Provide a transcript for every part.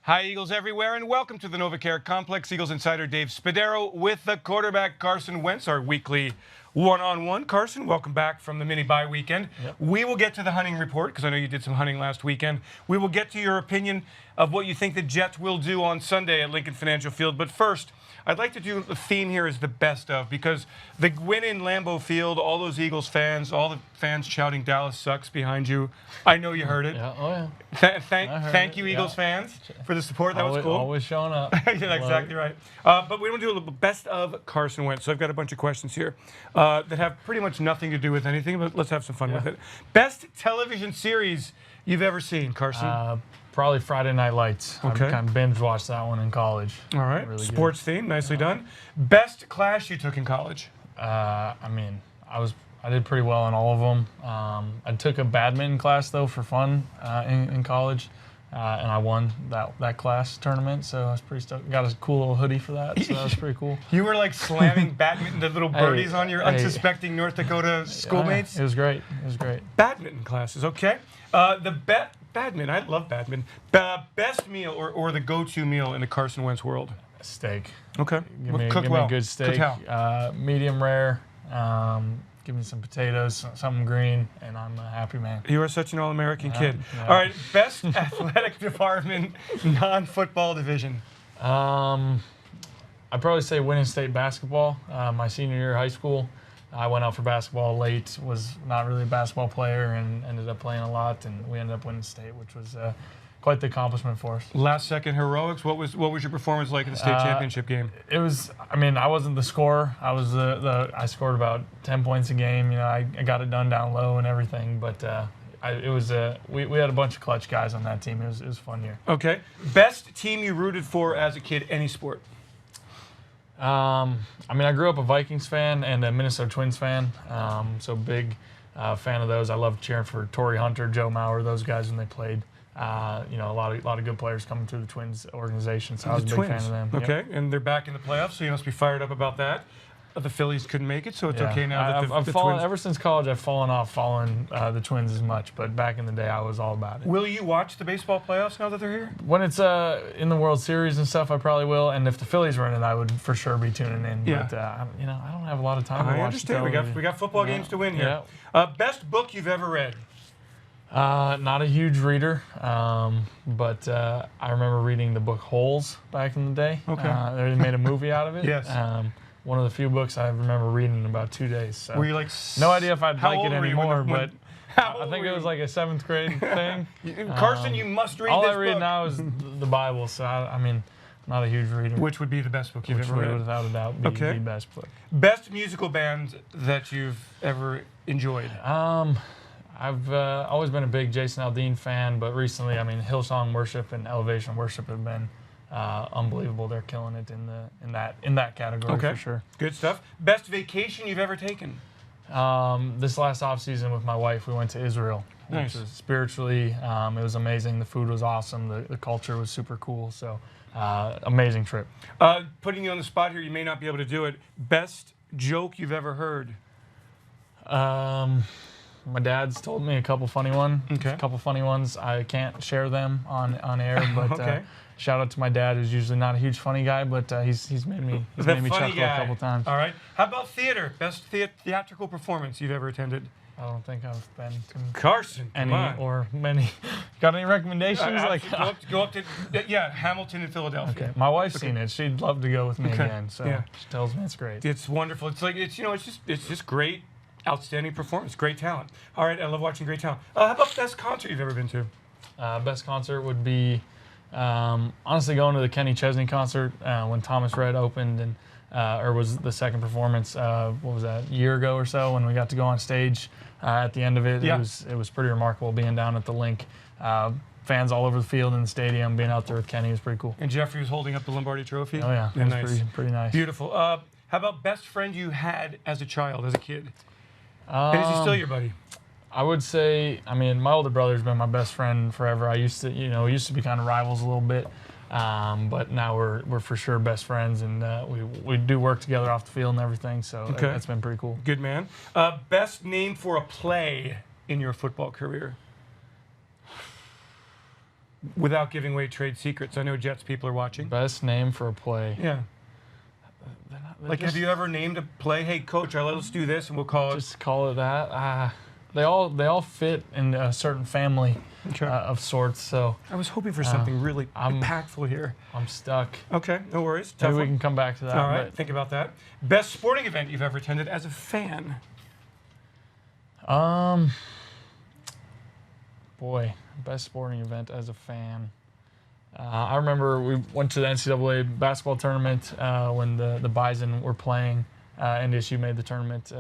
Hi, Eagles everywhere, and welcome to the NovaCare Complex. Eagles Insider Dave Spadaro with the quarterback Carson Wentz, our weekly one-on-one. Carson, welcome back from the mini-bye weekend. Yep. We will get to the hunting report, because I know you did some hunting last weekend. We will get to your opinion of what you think the Jets will do on Sunday at Lincoln Financial Field. But first, I'd like to do the theme here is the best of, because the win in Lambeau Field, all those Eagles fans, all the fans shouting Dallas sucks behind you. I know you heard it. Yeah. Oh, yeah. Thank you, Eagles fans, for the support. That was cool. Always showing up. Yeah, exactly right. But we want to do a little best of Carson Wentz. So I've got a bunch of questions here that have pretty much nothing to do with anything, but let's have some fun with it. Best television series you've ever seen, Carson? Probably Friday Night Lights. Okay. I kind of binge watched that one in college. All right. Really Sports theme, nicely done. Best class you took in college? I did pretty well in all of them. I took a badminton class though for fun in college, and I won that class tournament. So I was pretty stoked. Got a cool little hoodie for that. So that was pretty cool. You were like slamming badminton, the little birdies on your unsuspecting North Dakota schoolmates. It was great. It was great. Badminton classes, okay. Badminton, I love badminton. Best meal or the go-to meal in the Carson Wentz world? Steak. Okay. Give me a good steak. Medium rare. Give me some potatoes, something green, and I'm a happy man. You are such an all-American kid. Yeah. All right, best athletic department, non-football division. I'd probably say winning state basketball. My senior year of high school, I went out for basketball late, was not really a basketball player, and ended up playing a lot, and we ended up winning state, which was quite the accomplishment for us. Last-second heroics. What was your performance like in the state championship game? It was. I wasn't the scorer. I was I scored about 10 points a game. You know, I got it done down low and everything. But we had a bunch of clutch guys on that team. It was a fun year. Okay. Best team you rooted for as a kid, any sport? I grew up a Vikings fan and a Minnesota Twins fan. So big fan of those. I loved cheering for Torrey Hunter, Joe Mauer, those guys when they played. A lot of good players coming through the Twins organization, so I was a big fan of them. Okay, Yep. And they're back in the playoffs, so you must be fired up about that. The Phillies couldn't make it, so it's okay now that the Twins... Ever since college, I've fallen off following the Twins as much, but back in the day, I was all about it. Will you watch the baseball playoffs now that they're here? When it's in the World Series and stuff, I probably will, and if the Phillies were in it, I would for sure be tuning in. Yeah. But I don't have a lot of time to watch. I understand. We got football games to win here. Yeah. Best book you've ever read? Not a huge reader, but I remember reading the book Holes back in the day. Okay. They made a movie out of it. Yes. One of the few books I remember reading in about 2 days. So. Were you like... No idea if I'd like it anymore, but I think it was like a 7th grade thing. Carson, you must read all this I read book. now is the Bible, so not a huge reader. Which would be the best book you've ever read? Without a doubt, be the best book. Best musical band that you've ever enjoyed? I've always been a big Jason Aldean fan, but recently, Hillsong Worship and Elevation Worship have been unbelievable. They're killing it in that category for sure. Good stuff. Best vacation you've ever taken? This last off season with my wife, we went to Israel. Nice. Which was spiritually, it was amazing. The food was awesome. The culture was super cool. So amazing trip. Putting you on the spot here, you may not be able to do it. Best joke you've ever heard? My dad's told me a couple funny ones. I can't share them on air, but shout out to my dad, who's usually not a huge funny guy, but he's made me chuckle a couple times. All right. How about theater? Best theatrical performance you've ever attended? I don't think I've been to Carson, any or many. Got any recommendations? Go up to Hamilton and Philadelphia. Okay. My wife's seen it. She'd love to go with me again. So she tells me it's great. It's wonderful. It's just great. Outstanding performance, great talent. All right, I love watching great talent. How about best concert you've ever been to? Best concert would be, honestly, going to the Kenny Chesney concert when Thomas Rhett opened, and or was the second performance. What was that? A year ago or so, when we got to go on stage at the end of it. Yeah. It was pretty remarkable being down at the link. Fans all over the field in the stadium, being out there with Kenny was pretty cool. And Jeffrey was holding up the Lombardi Trophy. Oh yeah, it was pretty nice. Beautiful. How about best friend you had as a child, as a kid? And is he still your buddy? I would say, my older brother's been my best friend forever. We used to be kind of rivals a little bit, but now we're for sure best friends, and we do work together off the field and everything. So that's been pretty cool. Good man. Best name for a play in your football career? without giving away trade secrets. I know Jets people are watching. Best name for a play. Yeah. They're Like, have you ever named a play? Hey, coach, let's do this, and we'll call it. just call it that? They all fit in a certain family of sorts. So I was hoping for something really impactful here. I'm stuck. Okay, no worries. Tough Maybe we one. can come back to that. All right, but, think about that. Best sporting event you've ever attended as a fan? Boy, best sporting event as a fan. I remember we went to the NCAA basketball tournament when the Bison were playing. NDSU made the tournament.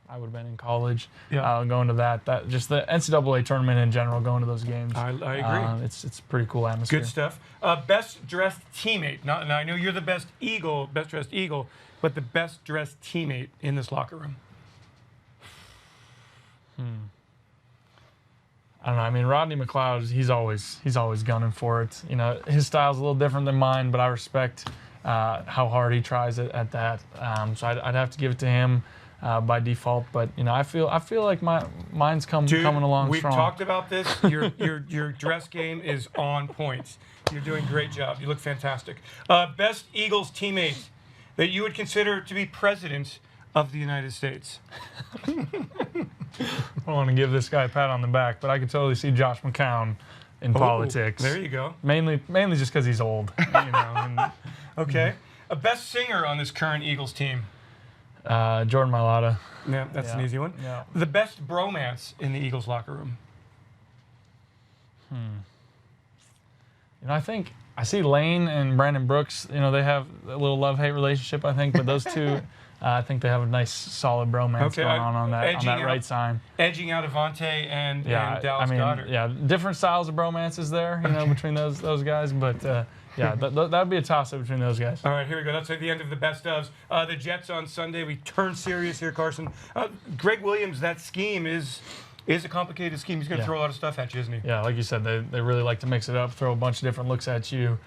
I would have been in college. Yeah. Going to that just the NCAA tournament in general, going to those games. I agree. It's a pretty cool atmosphere. Good stuff. Best dressed teammate. Now I know you're the best dressed Eagle, but the best dressed teammate in this locker room. I don't know. I mean, Rodney McLeod, he's always gunning for it. You know, his style's a little different than mine, but I respect how hard he tries it at that. So I'd have to give it to him by default. But you know, I feel like mine's coming along we've strong. We've talked about this. Your dress game is on point. You're doing a great job. You look fantastic. Best Eagles teammate that you would consider to be president of the United States. I don't want to give this guy a pat on the back, but I could totally see Josh McCown in politics. There you go. Mainly just because he's old. You know. Okay. A best singer on this current Eagles team. Jordan Mailata. Yeah, that's an easy one. Yeah. The best bromance in the Eagles locker room. You know, I think I see Lane and Brandon Brooks. You know, they have a little love-hate relationship, I think, but those two. I think they have a nice, solid bromance going on that right side. Edging out Avante and Dallas Goedert. Yeah, different styles of bromances there, you know, between those guys. But yeah, that would be a toss-up between those guys. All right, here we go. That's at the end of the best ofs. The Jets on Sunday. We turn serious here, Carson. Greg Williams, that scheme is a complicated scheme. He's going to throw a lot of stuff at you, isn't he? Yeah, like you said, they really like to mix it up, throw a bunch of different looks at you,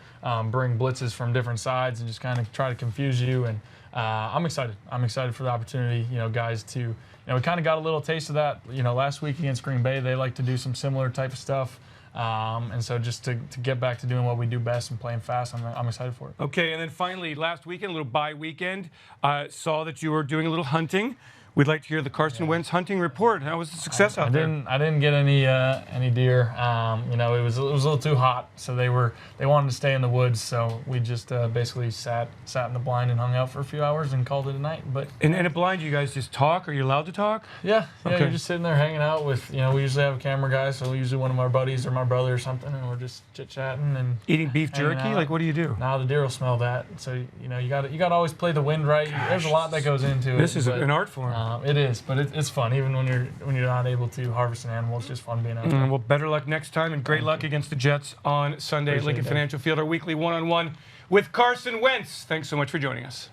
bring blitzes from different sides, and just kind of try to confuse you. And I'm excited. I'm excited for the opportunity, you know, guys to, you know, we kind of got a little taste of that, you know, last week against Green Bay. They like to do some similar type of stuff. And so just to get back to doing what we do best and playing fast, I'm excited for it. Okay, and then finally, last weekend, a little bye weekend, saw that you were doing a little hunting. We'd like to hear the Carson Wentz hunting report. How was the success out there? I didn't get any deer. You know, it was a little too hot, so they wanted to stay in the woods. So we just basically sat in the blind and hung out for a few hours and called it a night. But in a blind, you guys just talk? Are you allowed to talk? Yeah. Okay. You're just sitting there hanging out with, you know, we usually have a camera guy, so usually one of our buddies or my brother or something, and we're just chit chatting and eating beef jerky. Like, what do you do? Now the deer will smell that. So you know, you got to always play the wind right. There's a lot that goes into it. This is an art form. It is, but it's fun. Even when you're not able to harvest an animal, it's just fun being out there. Well, better luck next time, and great luck against the Jets on Sunday at Lincoln Financial Field, our weekly one-on-one with Carson Wentz. Thanks so much for joining us.